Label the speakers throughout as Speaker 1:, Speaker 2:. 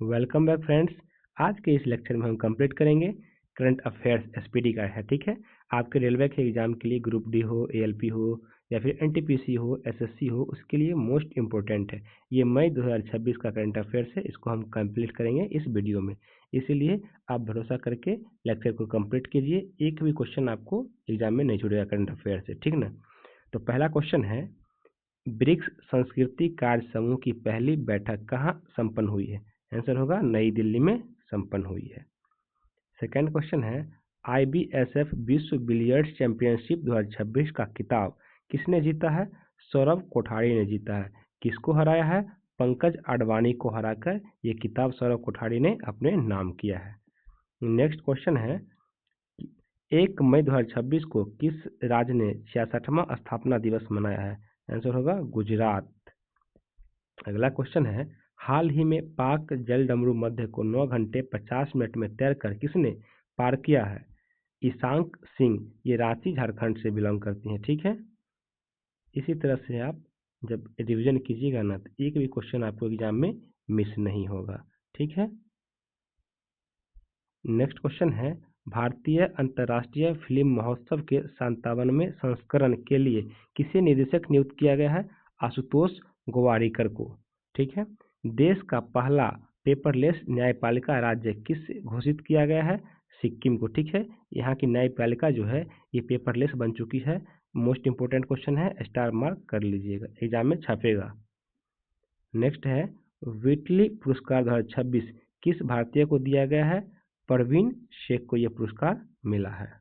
Speaker 1: Welcome back friends. आज के इस लेक्चर में हम कंप्लीट करेंगे करंट अफेयर्स एसपीडी का है, ठीक है। आपके रेलवे के एग्जाम के लिए ग्रुप डी हो, एएलपी हो या फिर एनटीपीसी हो, एसएससी हो, उसके लिए मोस्ट इंपॉर्टेंट है। ये मई 2026 का करंट अफेयर्स है, इसको हम कंप्लीट करेंगे इस वीडियो में। इसीलिए आप भरोसा करके लेक्चर को कंप्लीट कीजिए, एक भी क्वेश्चन आपको एग्जाम में नहीं छूटेगा करंट अफेयर से, ठीक ना। तो पहला क्वेश्चन है, ब्रिक्स संस्कृति कार्य समूह की पहली बैठक कहाँ संपन्न हुई है? आंसर होगा नई दिल्ली में संपन्न हुई है। सेकंड क्वेश्चन है, आईबीएसएफ विश्व बिलियर्ड्स चैंपियनशिप 2026 का खिताब किसने जीता है? सौरभ कोठारी ने जीता है। किसको हराया है? पंकज आडवाणी को हराकर ये खिताब सौरभ कोठारी ने अपने नाम किया है। नेक्स्ट क्वेश्चन है, 1 मई 2026 को किस राज्य ने 66वां स्थापना दिवस मनाया है? आंसर होगा गुजरात। अगला क्वेश्चन है, हाल ही में पाक जलडमरू मध्य को 9 घंटे 50 मिनट में तैरकर किसने पार किया है? ईशांक सिंह, ये रांची झारखंड से बिलोंग करती हैं, ठीक है। इसी तरह से आप जब रिवीजन कीजिएगा ना तो एक भी क्वेश्चन आपको एग्जाम में मिस नहीं होगा, ठीक है। नेक्स्ट क्वेश्चन है, भारतीय अंतर्राष्ट्रीय फिल्म महोत्सव के 57वें संस्करण के लिए किसे निर्देशक नियुक्त किया गया है? आशुतोष गोवारिकर को, ठीक है। देश का पहला पेपरलेस न्यायपालिका राज्य किस घोषित किया गया है? सिक्किम को, ठीक है। यहाँ की न्यायपालिका जो है ये पेपरलेस बन चुकी है। मोस्ट इंपोर्टेंट क्वेश्चन है, स्टार मार्क कर लीजिएगा, एग्जाम में छपेगा। नेक्स्ट है, व्हिटली पुरस्कार 2026 किस भारतीय को दिया गया है? परवीन शेख को यह पुरस्कार मिला है।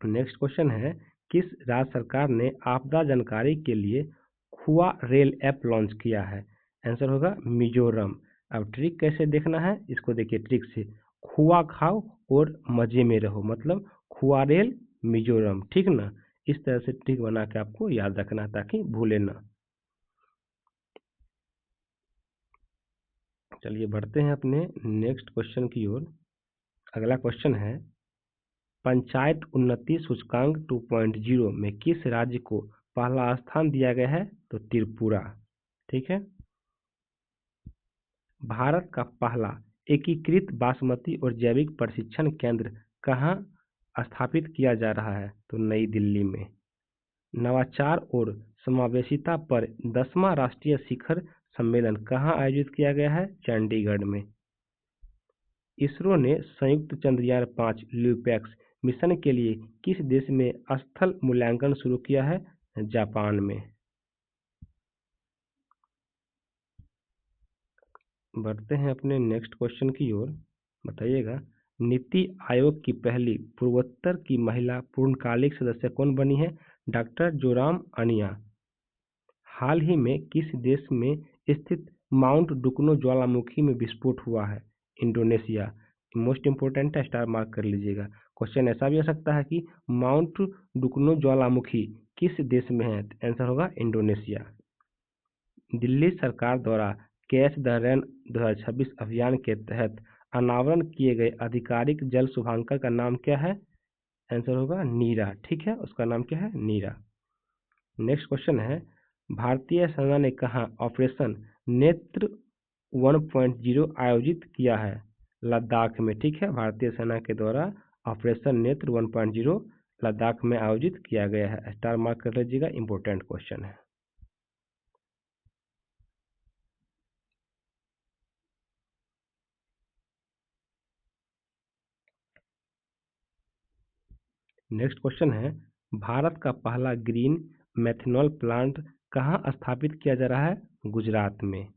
Speaker 1: नेक्स्ट क्वेश्चन है, किस राज्य सरकार ने आपदा जानकारी के लिए खुआ रेल ऐप लॉन्च किया है? आंसर होगा मिजोरम। अब ट्रिक कैसे देखना है इसको देखिए, ट्रिक से खुआ खाओ और मजे में रहो, मतलब खुआ रेल मिजोरम, ठीक ना। इस तरह से ट्रिक बना के आपको याद रखना ताकि भूले ना। चलिए बढ़ते हैं अपने नेक्स्ट क्वेश्चन की ओर। अगला क्वेश्चन है, पंचायत उन्नति सूचकांक 2.0 में किस राज्य को पहला स्थान दिया गया है? तो त्रिपुरा, ठीक है। भारत का पहला एकीकृत बासमती और जैविक प्रशिक्षण केंद्र कहाँ स्थापित किया जा रहा है? तो नई दिल्ली में। नवाचार और समावेशिता पर 10वां राष्ट्रीय शिखर सम्मेलन कहाँ आयोजित किया गया है? चंडीगढ़ में। इसरो ने संयुक्त चंद्रयान 5 ल्यूपैक्स मिशन के लिए किस देश में स्थल मूल्यांकन शुरू किया है? जापान में। बढ़ते हैं अपने नेक्स्ट क्वेश्चन की ओर। बताइएगा, नीति आयोग की पहली पूर्वोत्तर की महिला पूर्णकालिक सदस्य कौन बनी है? डॉक्टर जोराम अनिया। हाल ही में किस देश में स्थित माउंट डुकनो ज्वालामुखी में विस्फोट हुआ है? इंडोनेशिया। मोस्ट इंपोर्टेंट है, स्टार मार्क कर लीजिएगा। क्वेश्चन ऐसा भी हो सकता है कि माउंट डुकनो ज्वालामुखी किस देश में है? आंसर होगा इंडोनेशिया। दिल्ली सरकार द्वारा कैच द रेन 2026 अभियान के तहत अनावरण किए गए आधिकारिक जल शुभांकर का नाम क्या है? आंसर होगा नीरा, ठीक है, उसका नाम क्या है? नीरा। नेक्स्ट क्वेश्चन है, भारतीय सेना ने कहाँ ऑपरेशन नेत्र 1.0 आयोजित किया है? लद्दाख में, ठीक है। भारतीय सेना के द्वारा ऑपरेशन नेत्र 1.0 लद्दाख में आयोजित किया गया है, स्टार मार्क कर लीजिएगा, इंपॉर्टेंट क्वेश्चन है। नेक्स्ट क्वेश्चन है, भारत का पहला ग्रीन मेथनॉल प्लांट कहाँ स्थापित किया जा रहा है? गुजरात में।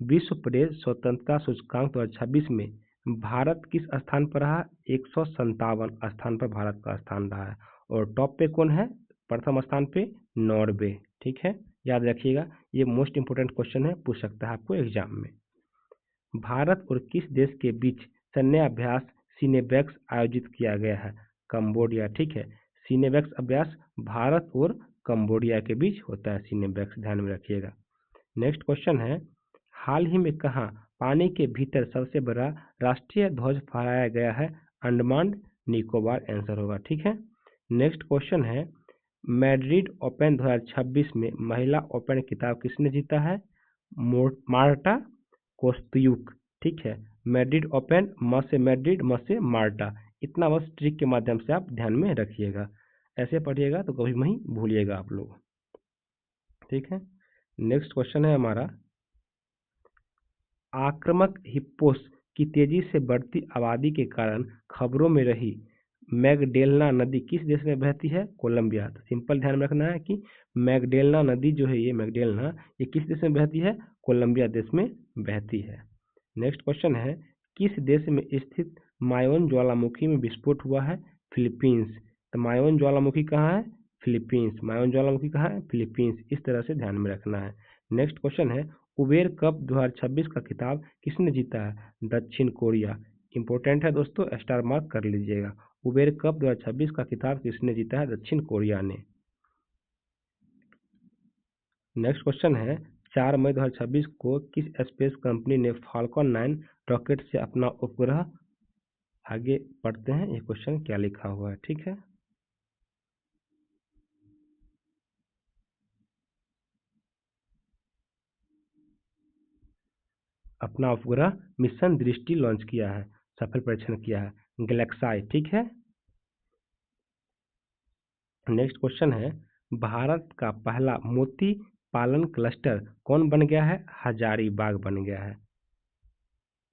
Speaker 1: विश्व प्रेस स्वतंत्रता सूचकांक 2026 में भारत किस स्थान पर रहा? 157 स्थान पर भारत का स्थान रहा है। और टॉप पे कौन है? प्रथम स्थान पे नॉर्वे, ठीक है। याद रखिएगा, ये मोस्ट इंपोर्टेंट क्वेश्चन है, पूछ सकता है आपको एग्जाम में। भारत और किस देश के बीच सैन्य अभ्यास सीनेबैक्स आयोजित किया गया है? कंबोडिया, ठीक है। सीनेबैक्स अभ्यास भारत और कंबोडिया के बीच होता है, सीनेबैक्स, ध्यान में रखिएगा। नेक्स्ट क्वेश्चन है, हाल ही में कहाँ पानी के भीतर सबसे बड़ा राष्ट्रीय ध्वज फहराया गया है? अंडमान निकोबार, आंसर होगा, ठीक है। नेक्स्ट क्वेश्चन है, मैड्रिड ओपन 2026 में महिला ओपन खिताब किसने जीता है? मार्टा कोस्तियुक, ठीक है। मैड्रिड ओपन, म से मैड्रिड, म से मार्टा। इतना बस ट्रिक के माध्यम से आप ध्यान में रखिएगा, ऐसे पढ़िएगा तो कभी नहीं भूलिएगा आप लोग, ठीक है। नेक्स्ट क्वेश्चन है हमारा, आक्रामक हिप्पोस की तेजी से बढ़ती आबादी के कारण खबरों में रही मैगडेलना नदी किस देश में बहती है? कोलंबिया। तो सिंपल ध्यान में रखना है कि मैगडेलना नदी जो है, ये मैगडेलना, ये किस देश में बहती है? कोलंबिया देश में बहती है। नेक्स्ट क्वेश्चन है, किस देश में स्थित मायोन ज्वालामुखी में विस्फोट हुआ है? फिलीपींस। तो मायोन ज्वालामुखी कहाँ है? फिलीपींस। मायोन ज्वालामुखी कहाँ है? फिलीपींस। इस तरह से ध्यान में रखना है। नेक्स्ट क्वेश्चन है, उबेर कप 2026 का खिताब किसने जीता है? दक्षिण कोरिया। इंपॉर्टेंट है दोस्तों, स्टार मार्क कर लीजिएगा। उबेर कप 2026 का खिताब किसने जीता है? दक्षिण कोरिया ने। नेक्स्ट क्वेश्चन है, 4 मई 2026 को किस स्पेस कंपनी ने फाल्कन 9 रॉकेट से अपना उपग्रह, आगे पढ़ते हैं ये क्वेश्चन क्या लिखा हुआ है, ठीक है। अपना उपग्रह मिशन दृष्टि लॉन्च किया है, सफल परीक्षण किया है, गैलेक्साई, ठीक है। नेक्स्ट क्वेश्चन है, भारत का पहला मोती पालन क्लस्टर कौन बन गया है? हजारीबाग बन गया है।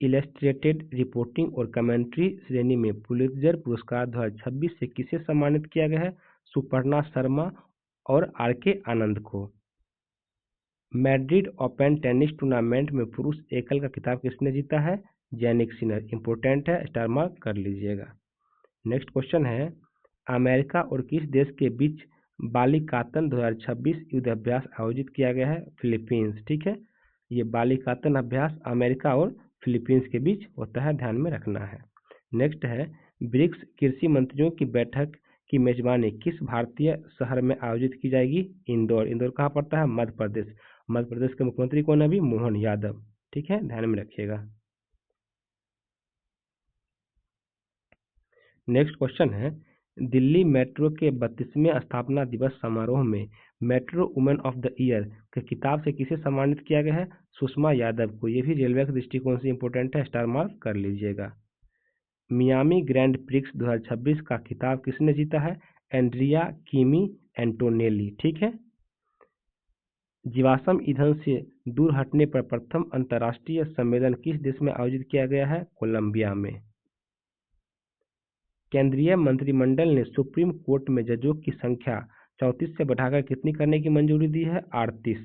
Speaker 1: इलस्ट्रेटेड रिपोर्टिंग और कमेंट्री श्रेणी में पुलित्जर पुरस्कार 2026 से किसे सम्मानित किया गया है? सुपर्णा शर्मा और आर के आनंद को। मैड्रिड ओपन टेनिस टूर्नामेंट में पुरुष एकल का खिताब किसने जीता है? Jannik Sinner. इंपोर्टेंट है, स्टार मार्क कर लीजिएगा। नेक्स्ट क्वेश्चन है, अमेरिका और किस देश के बीच बालिकातन 2026 युद्ध अभ्यास आयोजित किया गया है? फिलीपींस, ठीक है। ये बालिकातन अभ्यास अमेरिका और फिलीपींस के बीच होता है, ध्यान में रखना है। नेक्स्ट है, ब्रिक्स कृषि मंत्रियों की बैठक की मेजबानी किस भारतीय शहर में आयोजित की जाएगी? इंदौर। इंदौर कहाँ पड़ता है? मध्य प्रदेश। मध्य प्रदेश के मुख्यमंत्री कौन है अभी? मोहन यादव, ठीक है, ध्यान में रखिएगा। नेक्स्ट क्वेश्चन है, दिल्ली मेट्रो के 32वें स्थापना दिवस समारोह में metro women of the year के खिताब से किसे सम्मानित किया गया है? सुषमा यादव को। ये भी रेलवे के दृष्टिकोण से इंपोर्टेंट है, स्टार मार्क कर लीजिएगा। मियामी ग्रैंड प्रिक्स 2026 का खिताब किसने जीता है? एंड्रिया किमी एंटोनेली, ठीक है। जीवाश्म ईंधन से दूर हटने पर प्रथम अंतर्राष्ट्रीय सम्मेलन किस देश में आयोजित किया गया है? कोलंबिया में। केंद्रीय मंत्रिमंडल ने सुप्रीम कोर्ट में जजों की संख्या 34 से बढ़ाकर कितनी करने की मंजूरी दी है? 38।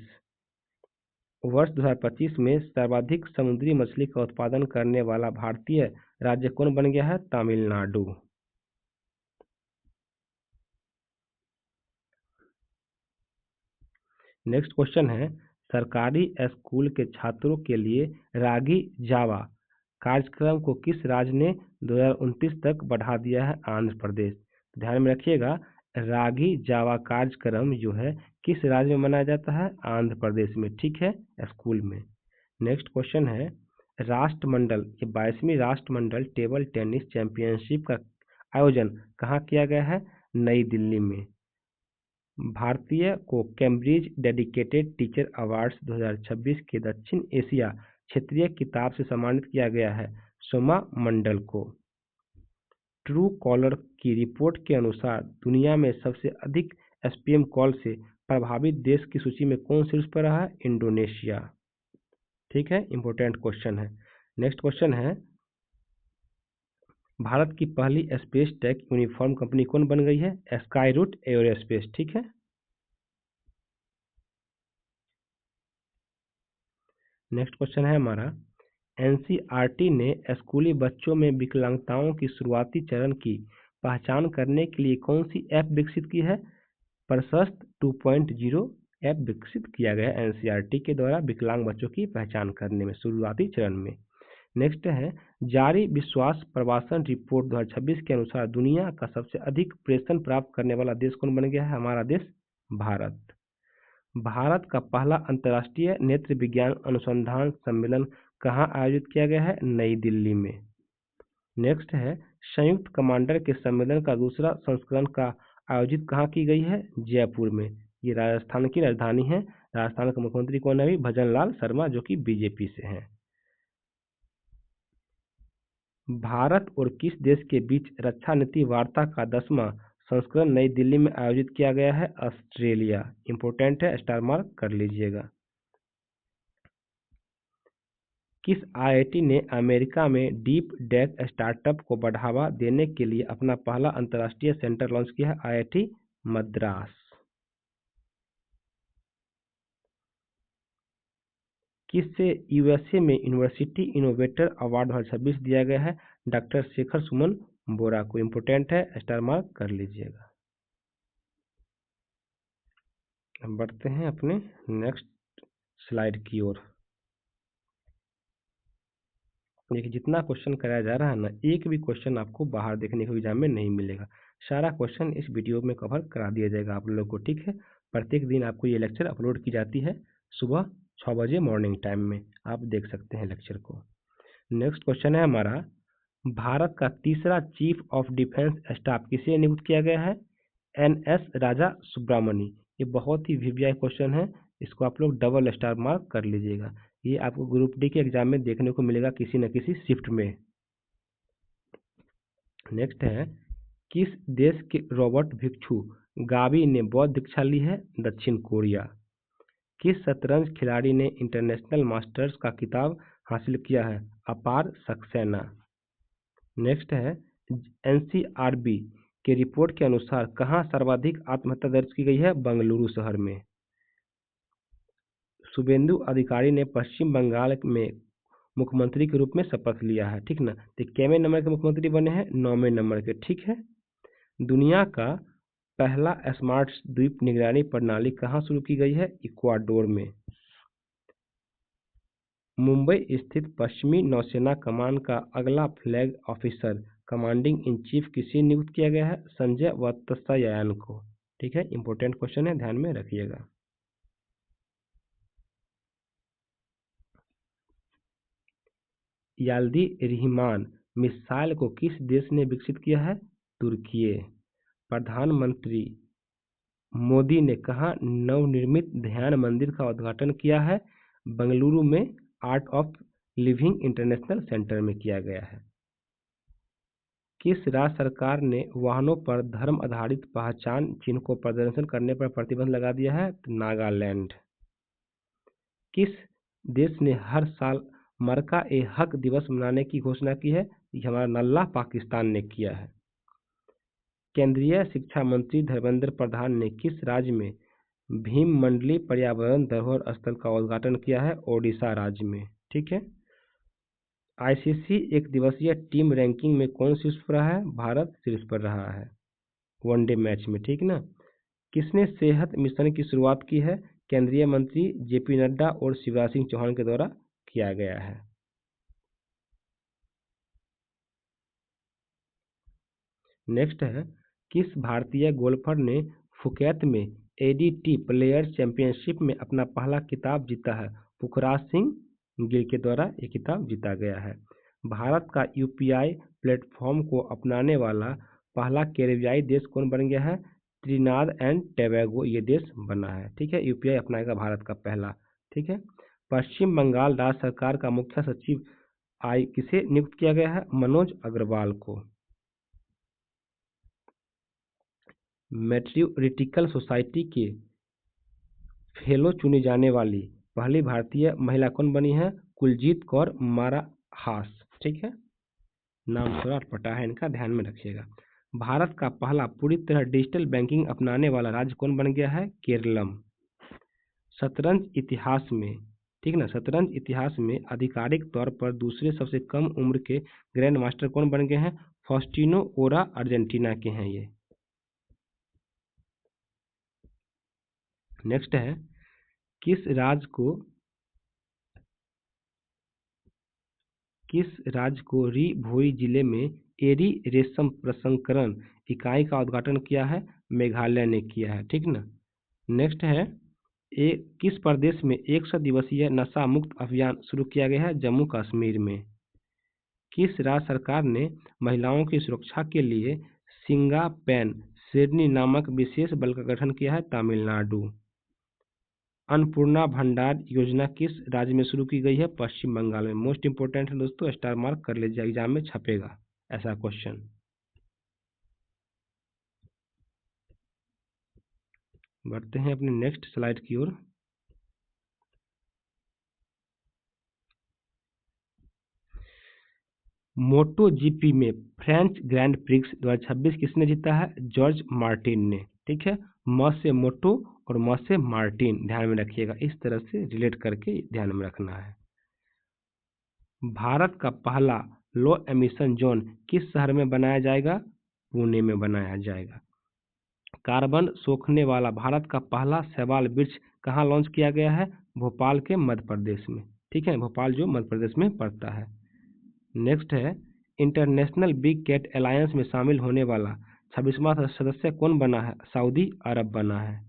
Speaker 1: वर्ष 2025 में सर्वाधिक समुद्री मछली का उत्पादन करने वाला भारतीय राज्य कौन बन गया है? तमिलनाडु। नेक्स्ट क्वेश्चन है, सरकारी स्कूल के छात्रों के लिए रागी जावा कार्यक्रम को किस राज्य ने 2029 तक बढ़ा दिया है? आंध्र प्रदेश। ध्यान में रखिएगा, रागी जावा कार्यक्रम जो है किस राज्य में मनाया जाता है? आंध्र प्रदेश में, ठीक है, स्कूल में। नेक्स्ट क्वेश्चन है, राष्ट्रमंडल, ये 22वीं राष्ट्रमंडल टेबल टेनिस चैंपियनशिप का आयोजन कहाँ किया गया है? नई दिल्ली में। भारतीय को कैम्ब्रिज डेडिकेटेड टीचर अवार्ड्स 2026 के दक्षिण एशिया क्षेत्रीय खिताब से सम्मानित किया गया है, सोमा मंडल को। ट्रू कॉलर की रिपोर्ट के अनुसार दुनिया में सबसे अधिक स्पैम कॉल से प्रभावित देश की सूची में कौन शीर्ष पर रहा है? इंडोनेशिया, ठीक है, इंपॉर्टेंट क्वेश्चन है। नेक्स्ट क्वेश्चन है, भारत की पहली स्पेस टेक यूनिफॉर्म कंपनी कौन बन गई है? स्काई रूट एरोस्पेस, ठीक है। नेक्स्ट क्वेश्चन है हमारा, एनसीईआरटी ने स्कूली बच्चों में विकलांगताओं की शुरुआती चरण की पहचान करने के लिए कौन सी ऐप विकसित की है? प्रशस्त 2.0 ऐप विकसित किया गया है एनसीईआरटी के द्वारा विकलांग बच्चों की पहचान करने में शुरुआती चरण में। नेक्स्ट है, जारी विश्वास प्रवासन रिपोर्ट 2026 के अनुसार दुनिया का सबसे अधिक प्रेषण प्राप्त करने वाला देश कौन बन गया है? हमारा देश भारत। भारत का पहला अंतर्राष्ट्रीय नेत्र विज्ञान अनुसंधान सम्मेलन कहाँ आयोजित किया गया है? नई दिल्ली में। नेक्स्ट है, संयुक्त कमांडर के सम्मेलन का दूसरा संस्करण का आयोजित कहाँ की गई है? जयपुर में। ये राजस्थान की राजधानी है राजस्थान का मुख्यमंत्री कौन है अभी? भजन लाल शर्मा, जो कि बीजेपी से हैं। भारत और किस देश के बीच रक्षा नीति वार्ता का 10वां संस्करण नई दिल्ली में आयोजित किया गया है? ऑस्ट्रेलिया। इंपॉर्टेंट है, स्टार मार्क कर लीजिएगा। किस आईआईटी ने अमेरिका में डीप टेक स्टार्टअप को बढ़ावा देने के लिए अपना पहला अंतर्राष्ट्रीय सेंटर लॉन्च किया है? आईआईटी मद्रास। किससे यूएसए में यूनिवर्सिटी इनोवेटर अवार्ड 2026 दिया गया है? डॉक्टर शेखर सुमन बोरा को। इम्पोर्टेंट है, स्टार मार्क कर लीजिएगा। अब बढ़ते हैं अपने नेक्स्ट स्लाइड की ओर। देखिए, जितना क्वेश्चन कराया जा रहा है ना, एक भी क्वेश्चन आपको बाहर देखने को एग्जाम में नहीं मिलेगा। सारा क्वेश्चन इस वीडियो में कवर करा दिया जाएगा आप लोग को, ठीक है। प्रत्येक दिन आपको ये लेक्चर अपलोड की जाती है सुबह 6 बजे मॉर्निंग टाइम में, आप देख सकते हैं लेक्चर को। नेक्स्ट क्वेश्चन है हमारा, भारत का तीसरा चीफ ऑफ डिफेंस स्टाफ किसे नियुक्त किया गया है? एनएस राजा सुब्रमणी। ये बहुत ही वीवीआई क्वेश्चन है, इसको आप लोग डबल स्टार मार्क कर लीजिएगा। ये आपको ग्रुप डी के एग्जाम में देखने को मिलेगा किसी न किसी शिफ्ट में। नेक्स्ट है, किस देश के रॉबर्ट भिक्षु गावी ने बौद्ध दीक्षा ली है? दक्षिण कोरिया। किस शतरंज खिलाड़ी ने इंटरनेशनल मास्टर्स का खिताब हासिल किया है? अपार सक्सेना। नेक्स्ट है, एनसीआरबी के रिपोर्ट के अनुसार कहाँ सर्वाधिक आत्महत्या दर्ज की गई है? बेंगलुरु शहर में। शुभेंदु अधिकारी ने पश्चिम बंगाल में मुख्यमंत्री के रूप में शपथ लिया है, ठीक ना। तो कैवें नंबर के मुख्यमंत्री बने हैं? 9वें नंबर के, ठीक है। दुनिया का पहला स्मार्ट द्वीप निगरानी प्रणाली कहाँ शुरू की गई है? इक्वाडोर में। मुंबई स्थित पश्चिमी नौसेना कमान का अगला flag officer commanding in chief किसे नियुक्त किया गया है? संजय वत्सयायन को, ठीक है। इंपॉर्टेंट क्वेश्चन है, ध्यान में रखिएगा। याल्दी रहमान मिसाइल को किस देश ने विकसित किया है? तुर्की। प्रधानमंत्री मोदी ने कहाँ नवनिर्मित ध्यान मंदिर का उद्घाटन किया है? बेंगलुरु में art of living international centre में किया गया है। किस राज्य सरकार ने वाहनों पर धर्म आधारित पहचान चिन्ह को प्रदर्शन करने पर प्रतिबंध लगा दिया है? नागालैंड। किस देश ने हर साल मरका ए हक दिवस मनाने की घोषणा की है? ये हमारा नल्ला पाकिस्तान ने किया है। केंद्रीय शिक्षा मंत्री धर्मेंद्र प्रधान ने किस राज्य में भीममंडली पर्यावरण धरोहर स्थल का उद्घाटन किया है? ओडिशा राज्य में, ठीक है। आईसीसी एक दिवसीय टीम रैंकिंग में कौन शीर्ष पर रहा है? भारत शीर्ष पर रहा है वनडे मैच में, ठीक ना। किसने सेहत मिशन की शुरुआत की है? केंद्रीय मंत्री जेपी नड्डा और शिवराज सिंह चौहान के द्वारा किया गया है। नेक्स्ट है, किस भारतीय गोल्फर ने फुकेत में एडीटी प्लेयर्स चैंपियनशिप में अपना पहला खिताब जीता है? पुखराज सिंह गिल के द्वारा ये खिताब जीता गया है। भारत का यूपीआई प्लेटफॉर्म को अपनाने वाला पहला कैरिबियाई देश कौन बन गया है? त्रिनाद एंड टोबैगो ये देश बना है, ठीक है। यूपीआई अपनाएगा भारत का पहला, ठीक है। पश्चिम बंगाल राज्य सरकार का मुख्य सचिव किसे नियुक्त किया गया है? मनोज अग्रवाल को। मैट्रियोटिकल सोसाइटी के फेलो चुनी जाने वाली पहली भारतीय महिला कौन बनी है? कुलजीत कौर माराहास, ठीक है। नाम थोड़ा अटपटा है इनका, ध्यान में रखिएगा। भारत का पहला पूरी तरह डिजिटल बैंकिंग अपनाने वाला राज्य कौन बन गया है? केरलम। शतरंज इतिहास में, ठीक ना, शतरंज इतिहास में आधिकारिक तौर पर दूसरे सबसे कम उम्र के ग्रैंड मास्टर कौन बन गए हैं? फॉस्टिनो ओरा अर्जेंटीना के हैं ये। नेक्स्ट है, किस राज्य को री भोई जिले में एरी रेशम प्रसंस्करण इकाई का उद्घाटन किया है? मेघालय ने किया है, ठीक ना। नेक्स्ट है, किस प्रदेश में 100 दिवसीय नशा मुक्त अभियान शुरू किया गया है? जम्मू कश्मीर में। किस राज्य सरकार ने महिलाओं की सुरक्षा के लिए सिंगापेन शेरनी नामक विशेष बल का गठन किया है? तमिलनाडु। अन्नपूर्णा भंडार योजना किस राज्य में शुरू की गई है? पश्चिम बंगाल में। मोस्ट इंपोर्टेंट है दोस्तों, स्टार मार्क कर लीजिए, एग्जाम में छपेगा ऐसा क्वेश्चन। बढ़ते हैं अपने नेक्स्ट स्लाइड की ओर। मोटो जीपी में फ्रेंच ग्रैंड प्रिक्स 2026 किसने जीता है? जॉर्ज मार्टिन ने। ठीक है, म से मोटो और म से मार्टिन ध्यान में रखिएगा, इस तरह से रिलेट करके ध्यान में रखना है। भारत का पहला लो एमिशन जोन किस शहर में बनाया जाएगा? पुणे में बनाया जाएगा। कार्बन सोखने वाला भारत का पहला शैवाल वृक्ष कहाँ लॉन्च किया गया है? भोपाल के मध्य प्रदेश में। ठीक है, भोपाल जो मध्य प्रदेश में पड़ता है। नेक्स्ट है, इंटरनेशनल बिग कैट अलायंस में शामिल होने वाला 26वां सदस्य कौन बना है? सऊदी अरब बना है।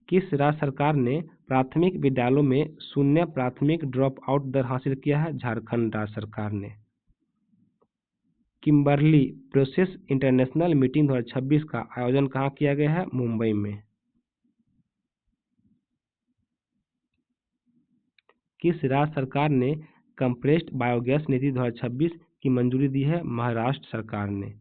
Speaker 1: किस राज्य सरकार ने प्राथमिक विद्यालयों में शून्य प्राथमिक ड्रॉप आउट दर हासिल किया है? झारखंड राज्य सरकार ने। किम्बर्ली प्रोसेस इंटरनेशनल मीटिंग 2026 का आयोजन कहाँ किया गया है? मुंबई में। किस राज्य सरकार ने कंप्रेस्ड बायोगैस नीति 2026 की मंजूरी दी है? महाराष्ट्र सरकार ने।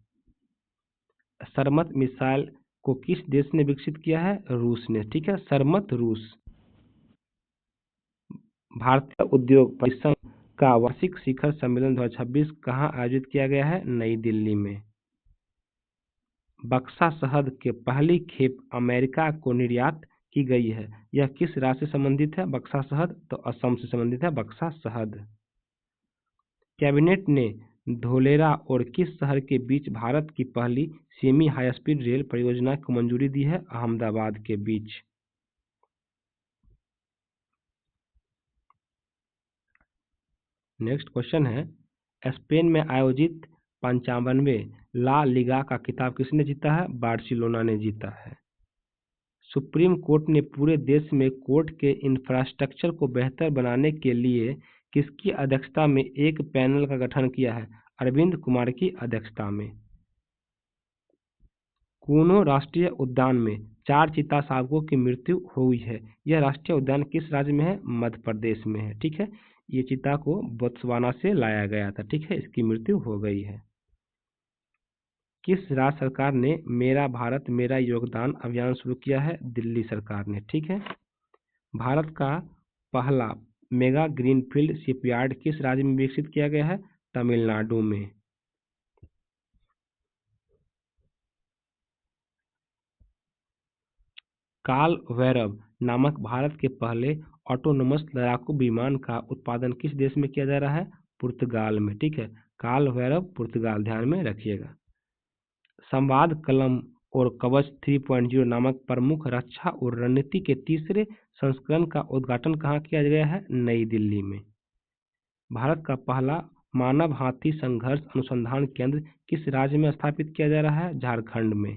Speaker 1: सरमत मिसाइल को किस देश ने विकसित किया है? रूस ने। ठीक है, सरमत रूस। भारतीय उद्योग परिसंघ का वार्षिक शिखर सम्मेलन 2026 कहाँ आयोजित किया गया है? नई दिल्ली में। बक्सा शहद के पहली खेप अमेरिका को निर्यात की गई है, यह किस राज्य से संबंधित है? बक्सा शहद तो असम से संबंधित है बक्सा शहद। कैबिनेट ने धोलेरा और किस शहर के बीच भारत की पहली सेमी हाई स्पीड रेल परियोजना को मंजूरी दी है? अहमदाबाद के बीच। नेक्स्ट क्वेश्चन है, स्पेन में आयोजित 55वें ला लीगा का खिताब किसने जीता है? बार्सिलोना ने जीता है। सुप्रीम कोर्ट ने पूरे देश में कोर्ट के इंफ्रास्ट्रक्चर को बेहतर बनाने के लिए किसकी अध्यक्षता में एक पैनल का गठन किया है? अरविंद कुमार की अध्यक्षता में। कूनो राष्ट्रीय उद्यान में 4 चीता शावकों की मृत्यु हुई है, यह राष्ट्रीय उद्यान किस राज्य में है? मध्य प्रदेश में है। ठीक है, ये चीता को बोत्सवाना से लाया गया था। ठीक है, इसकी मृत्यु हो गई है। किस राज्य सरकार ने मेरा भारत मेरा योगदान अभियान शुरू किया है? दिल्ली सरकार ने। ठीक है, भारत का पहला मेगा ग्रीनफील्ड शिपयार्ड किस राज्य में विकसित किया गया है? तमिलनाडु में। काल भैरव नामक भारत के पहले ऑटोनोमस लड़ाकू विमान का उत्पादन किस देश में किया जा रहा है? पुर्तगाल में। ठीक है, काल भैरव पुर्तगाल ध्यान में रखिएगा। संवाद कलम और कवच 3.0 नामक प्रमुख रक्षा और रणनीति के तीसरे संस्करण का उद्घाटन कहाँ किया गया है? नई दिल्ली में। भारत का पहला मानव हाथी संघर्ष अनुसंधान केंद्र किस राज्य में स्थापित किया जा रहा है? झारखंड में।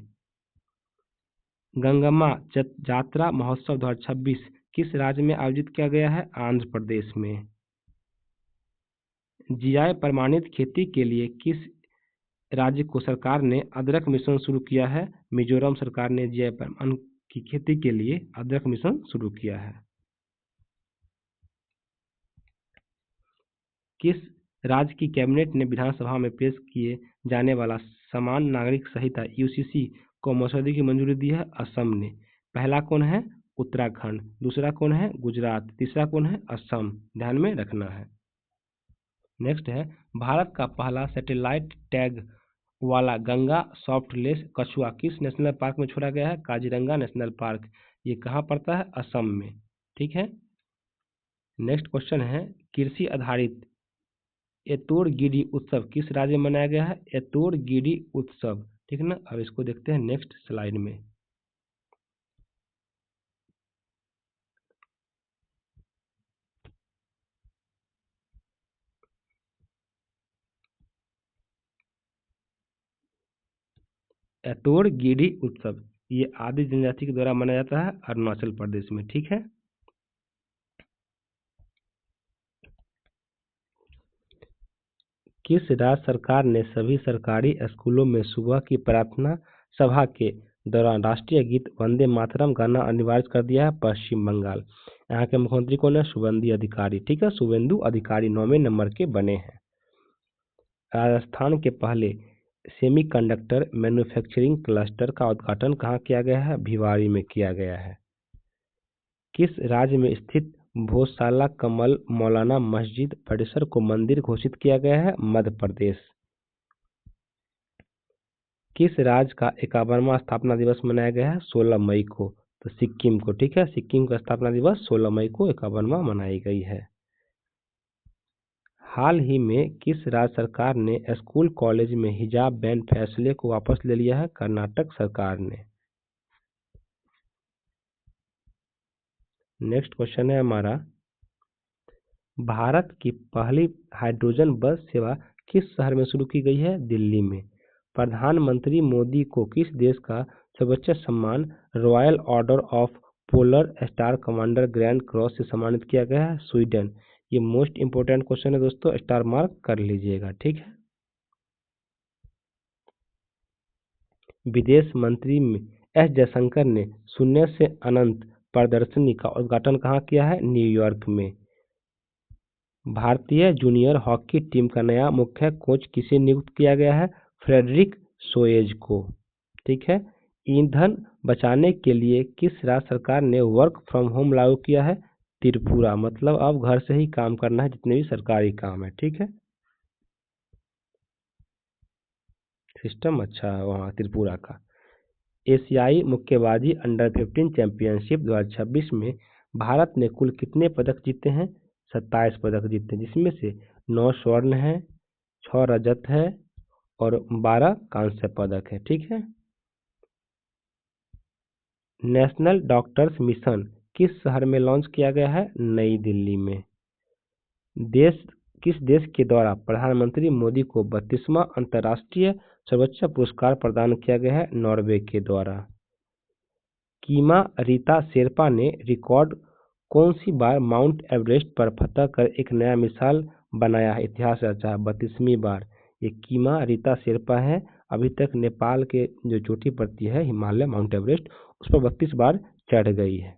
Speaker 1: गंगम्मा जात्रा महोत्सव 2026 किस राज्य में आयोजित किया गया है? आंध्र प्रदेश में। जीआई प्रमाणित खेती के लिए किस राज्य को सरकार ने अदरक मिशन शुरू किया है? मिजोरम सरकार ने जीआई प्रमाण की खेती के लिए अदरक मिशन शुरू किया है। किस राज्य की कैबिनेट ने विधानसभा में पेश किए जाने वाला समान नागरिक संहिता यूसीसी को मसौदे की मंजूरी दी है? असम ने। पहला कौन है? उत्तराखंड। दूसरा कौन है? गुजरात। तीसरा कौन है? असम। ध्यान में रखना है। नेक्स्ट है, भारत का पहला सैटेलाइट टैग वाला गंगा सॉफ्टलेस कछुआ किस नेशनल पार्क में छोड़ा गया है? Kaziranga national park. ये कहाँ पड़ता है? असम में। ठीक है, नेक्स्ट क्वेश्चन है, कृषि आधारित एतोड़ गिडी उत्सव किस राज्य में मनाया गया है? एतोड़ गिडी उत्सव। ठीक है ना, अब इसको देखते हैं नेक्स्ट स्लाइड में। एतोड़ गिडी उत्सव ये आदि जनजाति के द्वारा मनाया जाता है अरुणाचल प्रदेश में। ठीक है, किस राज्य सरकार ने सभी सरकारी स्कूलों में सुबह की प्रार्थना सभा के दौरान राष्ट्रीय गीत वंदे मातरम गाना अनिवार्य कर दिया है? पश्चिम बंगाल। यहाँ के मुख्यमंत्री कौन है? शुभेंदु अधिकारी। ठीक है, शुभेंदु अधिकारी 9वें नंबर के बने हैं। राजस्थान के पहले सेमीकंडक्टर मैन्युफैक्चरिंग क्लस्टर का उद्घाटन कहाँ किया गया है? भिवाड़ी में किया गया है। किस राज्य में स्थित भोजशाला कमल मौलाना मस्जिद परिसर को मंदिर घोषित किया गया है? मध्य प्रदेश। किस राज्य का 51वां स्थापना दिवस मनाया गया है? 16 मई को। तो सिक्किम को। ठीक है, सिक्किम का स्थापना दिवस 16 मई को 51वां मनाई गई है। हाल ही में किस राज्य सरकार ने स्कूल कॉलेज में हिजाब बैन फैसले को वापस ले लिया है? कर्नाटक सरकार ने। नेक्स्ट क्वेश्चन है हमारा, भारत की पहली हाइड्रोजन बस सेवा किस शहर में शुरू की गई है? दिल्ली में। प्रधानमंत्री मोदी को किस देश का सर्वोच्च सम्मान royal order of polar star commander grand cross से सम्मानित किया गया है? स्वीडन। ये मोस्ट इंपोर्टेंट क्वेश्चन है दोस्तों, स्टार मार्क कर लीजिएगा। ठीक है। विदेश मंत्री एस जयशंकर ने शून्य से अनंत प्रदर्शनी का उद्घाटन कहाँ किया है? न्यूयॉर्क में। भारतीय जूनियर हॉकी टीम का नया मुख्य कोच किसे नियुक्त किया गया है? फ्रेडरिक सोएज को। ठीक है। ईंधन बचाने के लिए किस राज्य सरकार ने वर्क फ्रॉम होम लागू किया है? त्रिपुरा। मतलब अब घर से ही काम करना है जितने भी सरकारी काम है। ठीक है, सिस्टम अच्छा है वहाँ त्रिपुरा का। एशियाई मुक्केबाजी अंडर 15 चैंपियनशिप 2026 में भारत ने कुल कितने पदक जीते हैं? 27 पदक जीते हैं, जिसमें से 9 स्वर्ण है, 6 रजत है और 12 कांस्य पदक है। ठीक है। नेशनल डॉक्टर्स मिशन किस शहर में लॉन्च किया गया है? नई दिल्ली में। देश किस देश के द्वारा प्रधानमंत्री मोदी को 32वां अंतर्राष्ट्रीय सर्वोच्च पुरस्कार प्रदान किया गया है? नॉर्वे के द्वारा। कीमा रीता शेरपा ने रिकॉर्ड कौन सी बार माउंट एवरेस्ट पर फतह कर एक नया मिसाल बनाया है? इतिहास रचा है 32वीं बार। ये कीमा रीता शेरपा है। अभी तक नेपाल के जो चोटी पड़ती है हिमालय माउंट एवरेस्ट, उस पर 32 बार चढ़ गई है।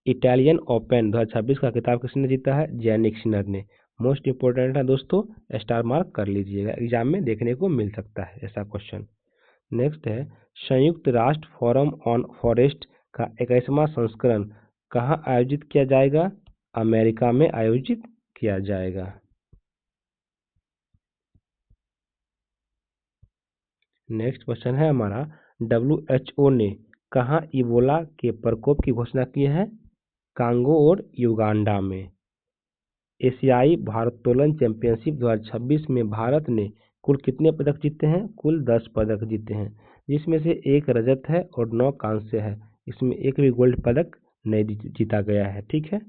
Speaker 1: इटालियन ओपन 2026 का खिताब किसने जीता है? जैनिक सिनर ने। मोस्ट इंपोर्टेंट है दोस्तों, स्टार मार्क कर लीजिएगा, एग्जाम में देखने को मिल सकता है ऐसा क्वेश्चन। नेक्स्ट है, संयुक्त राष्ट्र फोरम ऑन फॉरेस्ट का 21वां संस्करण कहाँ आयोजित किया जाएगा? अमेरिका में आयोजित किया जाएगा। नेक्स्ट क्वेश्चन है हमारा, WHO ने कहाँ इबोला के प्रकोप की घोषणा की है? कांगो और युगांडा में। एशियाई भारोत्तोलन चैंपियनशिप 2026 में भारत ने कुल कितने पदक जीते हैं? कुल 10 पदक जीते हैं, जिसमें से 1 रजत है और 9 कांस्य है। इसमें एक भी गोल्ड पदक नहीं जीता गया है। ठीक है।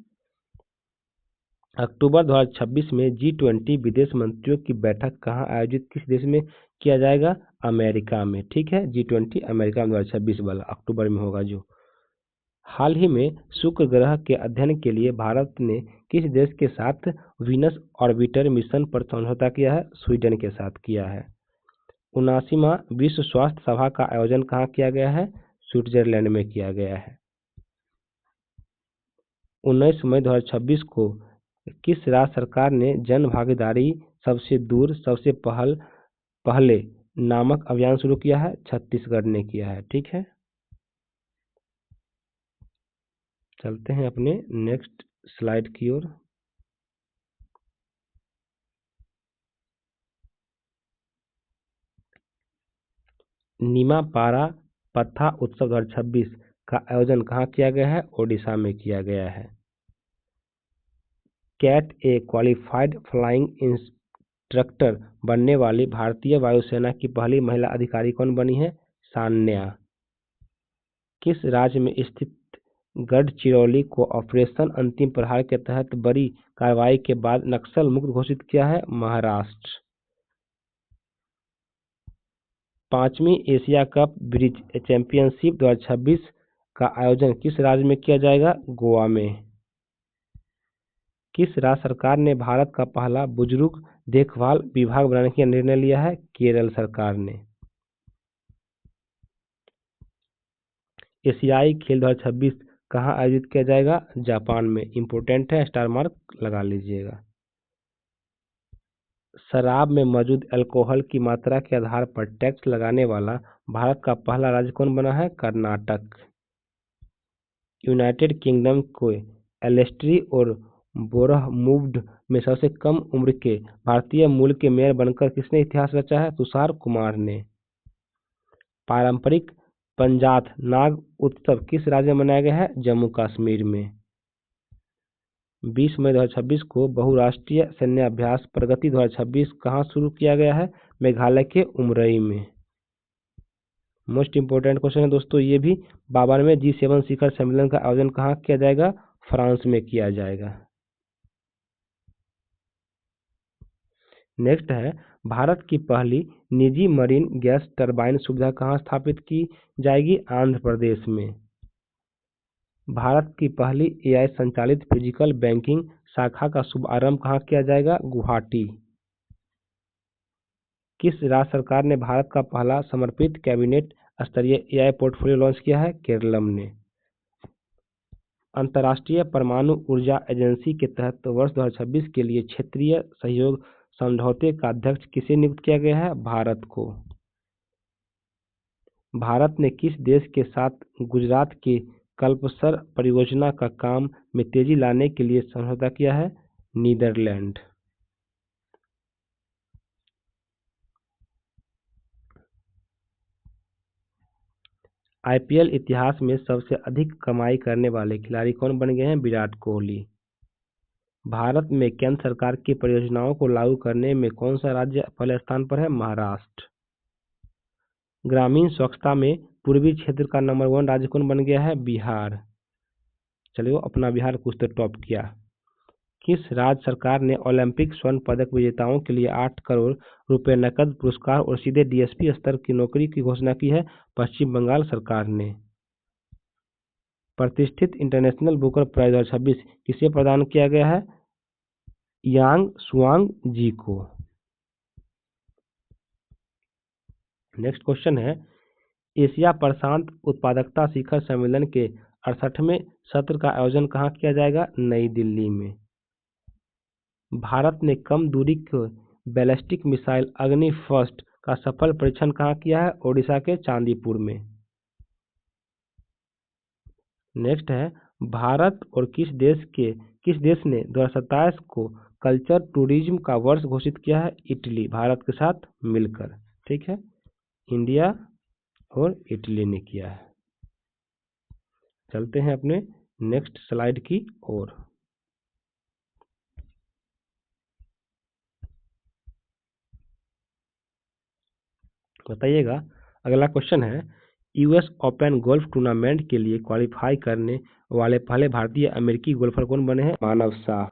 Speaker 1: अक्टूबर 2026 में G20 विदेश मंत्रियों की बैठक कहाँ आयोजित किस देश में किया जाएगा? अमेरिका में। ठीक है, G20 अमेरिका में 2026 वाला अक्टूबर में होगा जो। हाल ही में शुक्र ग्रह के अध्ययन के लिए भारत ने किस देश के साथ वीनस ऑर्बिटर मिशन पर समझौता किया है? स्वीडन के साथ किया है। 79वां विश्व स्वास्थ्य सभा का आयोजन कहाँ किया गया है? स्विट्जरलैंड में किया गया है। 19 मई 2026 को किस राज्य सरकार ने जन भागीदारी सबसे दूर सबसे पहले नामक अभियान शुरू किया है? छत्तीसगढ़ ने किया है। ठीक है, चलते हैं अपने नेक्स्ट स्लाइड की ओर। नीमापारा पत्था उत्सव 2026 का आयोजन कहाँ किया गया है? ओडिशा में किया गया है। कैट ए क्वालिफाइड फ्लाइंग इंस्ट्रक्टर बनने वाली भारतीय वायुसेना की पहली महिला अधिकारी कौन बनी है? सान्या। किस राज्य में स्थित गढ़चिरौली को ऑपरेशन अंतिम प्रहार के तहत बड़ी कार्रवाई के बाद नक्सल मुक्त घोषित किया है? महाराष्ट्र। 5वीं एशिया कप ब्रिज चैंपियनशिप 2026 का आयोजन किस राज्य में किया जाएगा? गोवा में। किस राज्य सरकार ने भारत का पहला बुजुर्ग देखभाल विभाग बनाने का निर्णय लिया है? केरल सरकार ने। एशियाई खेल 2026 कहाँ आयोजित किया जाएगा? जापान में। इंपॉर्टेंट है, स्टार मार्क लगा लीजिएगा। शराब में मौजूद अल्कोहल की मात्रा के आधार पर टैक्स लगाने वाला भारत का पहला राज्य कौन बना है? कर्नाटक। यूनाइटेड किंगडम को एलेस्ट्री और बोरहमवुड में सबसे कम उम्र के भारतीय मूल के मेयर बनकर किसने इतिहास रचा है? तुषार कुमार ने। पारंपरिक पंजाथ नाग उत्सव किस राज्य में मनाया गया है? जम्मू कश्मीर में। 20 मई 2026 को बहुराष्ट्रीय सैन्य अभ्यास प्रगति 2026 कहाँ शुरू किया गया है? मेघालय के उमरई में। मोस्ट इंपोर्टेंट क्वेश्चन है दोस्तों ये भी। 52वें G7 शिखर सम्मेलन का आयोजन कहाँ किया जाएगा? फ्रांस में किया जाएगा। नेक्स्ट है, भारत की पहली निजी मरीन गैस टरबाइन सुविधा कहाँ स्थापित की जाएगी? आंध्र प्रदेश में। भारत की पहली एआई संचालित फिजिकल बैंकिंग शाखा का शुभारंभ कहाँ किया जाएगा? गुवाहाटी। किस राज्य सरकार ने भारत का पहला समर्पित कैबिनेट स्तरीय एआई पोर्टफोलियो लॉन्च किया है? केरलम ने। अंतर्राष्ट्रीय परमाणु ऊर्जा एजेंसी के तहत वर्ष 2026 के लिए क्षेत्रीय सहयोग समझौते का अध्यक्ष किसे नियुक्त किया गया है? भारत को। भारत ने किस देश के साथ गुजरात के कल्पसर परियोजना का काम में तेजी लाने के लिए समझौता किया है? नीदरलैंड। आईपीएल इतिहास में सबसे अधिक कमाई करने वाले खिलाड़ी कौन बन गए हैं? विराट कोहली। भारत में केंद्र सरकार की परियोजनाओं को लागू करने में कौन सा राज्य पहले स्थान पर है? महाराष्ट्र। ग्रामीण स्वच्छता में पूर्वी क्षेत्र का नंबर 1 राज्य कौन बन गया है? बिहार। चलिए अपना बिहार कुछ तो टॉप किया। किस राज्य सरकार ने ओलंपिक स्वर्ण पदक विजेताओं के लिए 8 करोड़ रुपए नकद पुरस्कार और सीधे डीएसपी स्तर की नौकरी की घोषणा की है? पश्चिम बंगाल सरकार ने। प्रतिष्ठित इंटरनेशनल बुकर प्राइज 2026 किसे प्रदान किया गया है? यांग सुआंग जी को। नेक्स्ट क्वेश्चन है, एशिया प्रशांत उत्पादकता शिखर सम्मेलन के 68वें सत्र का आयोजन कहाँ किया जाएगा? नई दिल्ली में। भारत ने कम दूरी के बैलिस्टिक मिसाइल अग्नि फर्स्ट का सफल परीक्षण कहाँ किया है? ओडिशा के चांदीपुर में। नेक्स्ट है, भारत और किस देश ने 2027 को कल्चर टूरिज्म का वर्ष घोषित किया है? इटली, भारत के साथ मिलकर। ठीक है, इंडिया और इटली ने किया है। चलते हैं अपने नेक्स्ट स्लाइड की ओर। बताइएगा, अगला क्वेश्चन है, यूएस ओपन गोल्फ टूर्नामेंट के लिए क्वालिफाई करने वाले पहले भारतीय अमेरिकी गोल्फर कौन बने हैं? मानव शाह।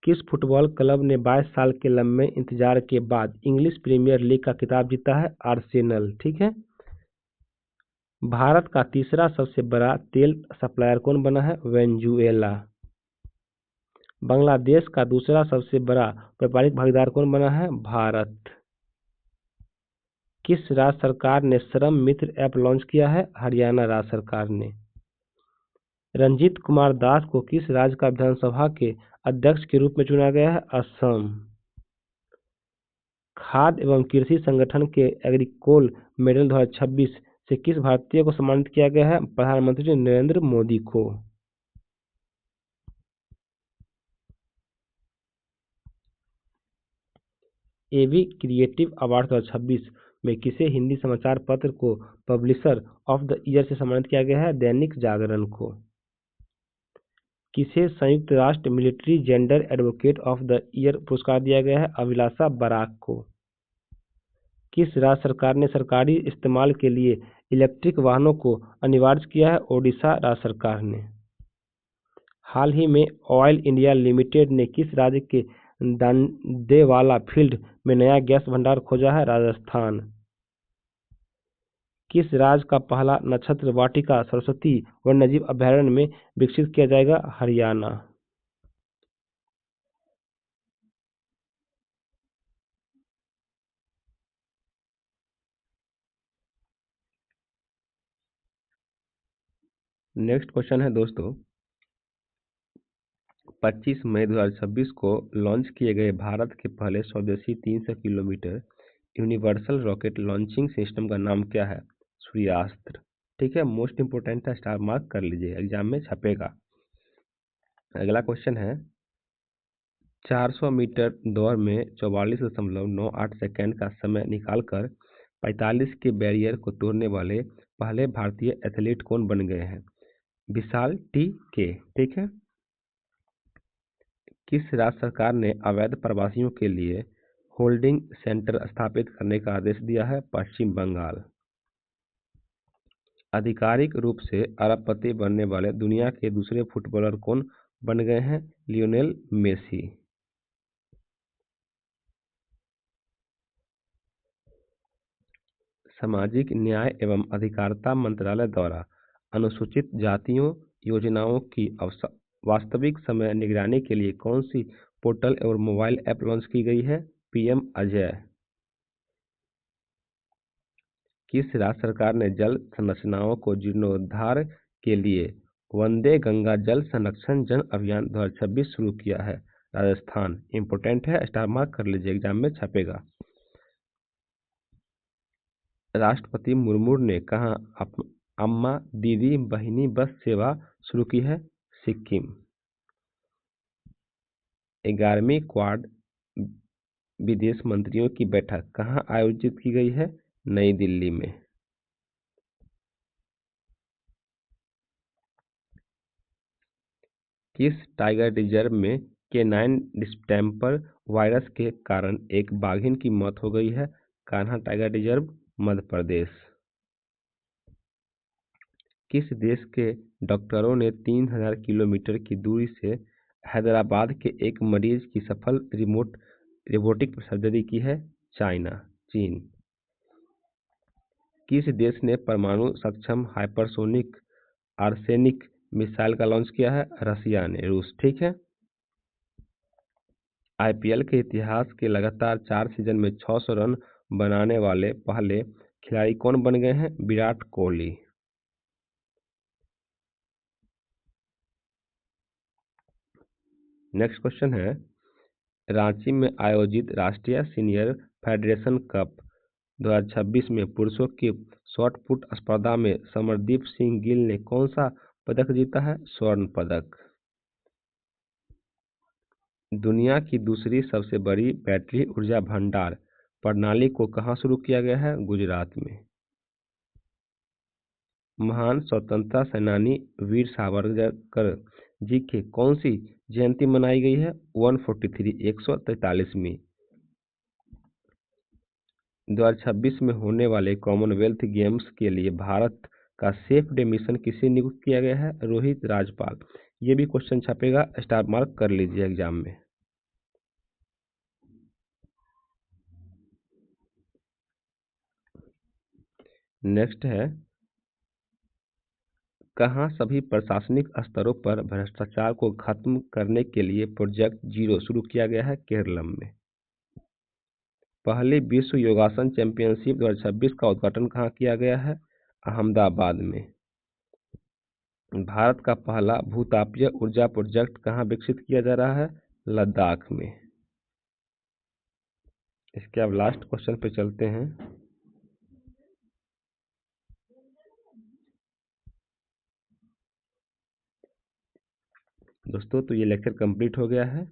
Speaker 1: किस फुटबॉल क्लब ने 22 साल के लंबे इंतजार के बाद इंग्लिश प्रीमियर लीग का खिताब जीता है? आर्सेनल। ठीक है। भारत का तीसरा सबसे बड़ा तेल सप्लायर कौन बना है? वेनेजुएला। बांग्लादेश का दूसरा सबसे बड़ा व्यापारिक भागीदार कौन बना है? भारत। किस राज्य सरकार ने श्रम मित्र ऐप लॉन्च किया है? हरियाणा राज्य सरकार ने। रंजीत कुमार दास को किस राज्य का विधानसभा के अध्यक्ष के रूप में चुना गया है? असम। खाद्य एवं कृषि संगठन के एग्रीकोल मेडल 2026 से किस भारतीय को सम्मानित किया गया है? प्रधानमंत्री नरेंद्र मोदी को। एवी क्रिएटिव अवार्ड 2026 में किसे हिंदी समाचार पत्र को पब्लिशर ऑफ द ईयर से सम्मानित किया गया है? दैनिक जागरण को। किसे संयुक्त राष्ट्र military gender advocate of the year पुरस्कार दिया गया है? अभिलाषा बराक को। किस राज्य सरकार ने सरकारी इस्तेमाल के लिए इलेक्ट्रिक वाहनों को अनिवार्य किया है? ओडिशा राज्य सरकार ने। हाल ही में ऑयल इंडिया लिमिटेड ने किस राज्य के दांडेवाला फील्ड में नया गैस भंडार खोजा है? राजस्थान। किस राज्य का पहला नक्षत्र वाटिका सरस्वती वन्यजीव अभयारण्य में विकसित किया जाएगा? हरियाणा। नेक्स्ट क्वेश्चन है दोस्तों, 25 मई 2026 को लॉन्च किए गए भारत के पहले स्वदेशी 300 kilometre universal rocket launching system का नाम क्या है? सूर्यास्त्र। ठीक है, मोस्ट इंपोर्टेंट है, स्टार मार्क कर लीजिए, एग्जाम में छपेगा। अगला क्वेश्चन है, 400 मीटर दौड़ में 44.98 सेकेंड का समय निकालकर 45 के बैरियर को तोड़ने वाले पहले भारतीय एथलीट कौन बन गए हैं? विशाल टी के। ठीक है। किस राज्य सरकार ने अवैध प्रवासियों के लिए होल्डिंग सेंटर स्थापित करने का आदेश दिया है? पश्चिम बंगाल। आधिकारिक रूप से अरबपति बनने वाले दुनिया के दूसरे फुटबॉलर कौन बन गए हैं? Lionel Messi. सामाजिक न्याय एवं अधिकारिता मंत्रालय द्वारा अनुसूचित जातियों योजनाओं की वास्तविक समय निगरानी के लिए कौन सी पोर्टल और मोबाइल ऐप लॉन्च की गई है? पीएम अजय। किस राज्य सरकार ने जल संरचनाओं को जीर्णोद्धार के लिए वंदे गंगा जल संरक्षण जन अभियान 2026 शुरू किया है? राजस्थान। इंपोर्टेंट है, स्टार मार्क कर लीजिए, एग्जाम में छपेगा। राष्ट्रपति मुर्मू ने कहाँ अम्मा दीदी बहिनी बस सेवा शुरू की है? सिक्किम। 11वीं क्वाड विदेश मंत्रियों की बैठक कहाँ आयोजित की गई है? नई दिल्ली में। किस टाइगर रिजर्व में केनाइन डिस्टेम्पर वायरस के कारण एक बाघिन की मौत हो गई है? Kanha tiger reserve, Madhya Pradesh. किस देश के डॉक्टरों ने 3000 किलोमीटर की दूरी से हैदराबाद के एक मरीज की सफल रोबोटिक सर्जरी की है? चाइना, चीन। किस देश ने परमाणु सक्षम हाइपरसोनिक आर्सेनिक मिसाइल का लॉन्च किया है? रसिया ने, रूस। ठीक है। आईपीएल के इतिहास के लगातार 4 सीजन में 600 रन बनाने वाले पहले खिलाड़ी कौन बन गए हैं? विराट कोहली। नेक्स्ट क्वेश्चन है, रांची में आयोजित राष्ट्रीय सीनियर फेडरेशन कप 2026 में पुरुषों की शॉट पुट स्पर्धा में समरदीप सिंह गिल ने कौन सा पदक जीता है? स्वर्ण पदक। दुनिया की दूसरी सबसे बड़ी बैटरी ऊर्जा भंडार प्रणाली को कहाँ शुरू किया गया है? गुजरात में। महान स्वतंत्रता सेनानी वीर सावरकर जी की कौन सी जयंती मनाई गई है? 143वीं। 2026 में होने वाले कॉमनवेल्थ गेम्स के लिए भारत का सेफ डे मिशन किसे नियुक्त किया गया है? रोहित राजपाल। ये भी क्वेश्चन छपेगा, स्टार मार्क कर लीजिए एग्जाम में। नेक्स्ट है, कहाँ सभी प्रशासनिक स्तरों पर भ्रष्टाचार को खत्म करने के लिए प्रोजेक्ट जीरो शुरू किया गया है? केरलम में। पहली विश्व योगासन चैंपियनशिप 2026 का उद्घाटन कहाँ किया गया है? अहमदाबाद में। भारत का पहला भूतापीय ऊर्जा प्रोजेक्ट कहाँ विकसित किया जा रहा है? लद्दाख में। इसके अब लास्ट क्वेश्चन पे चलते हैं। दोस्तों, तो ये लेक्चर कंप्लीट हो गया है।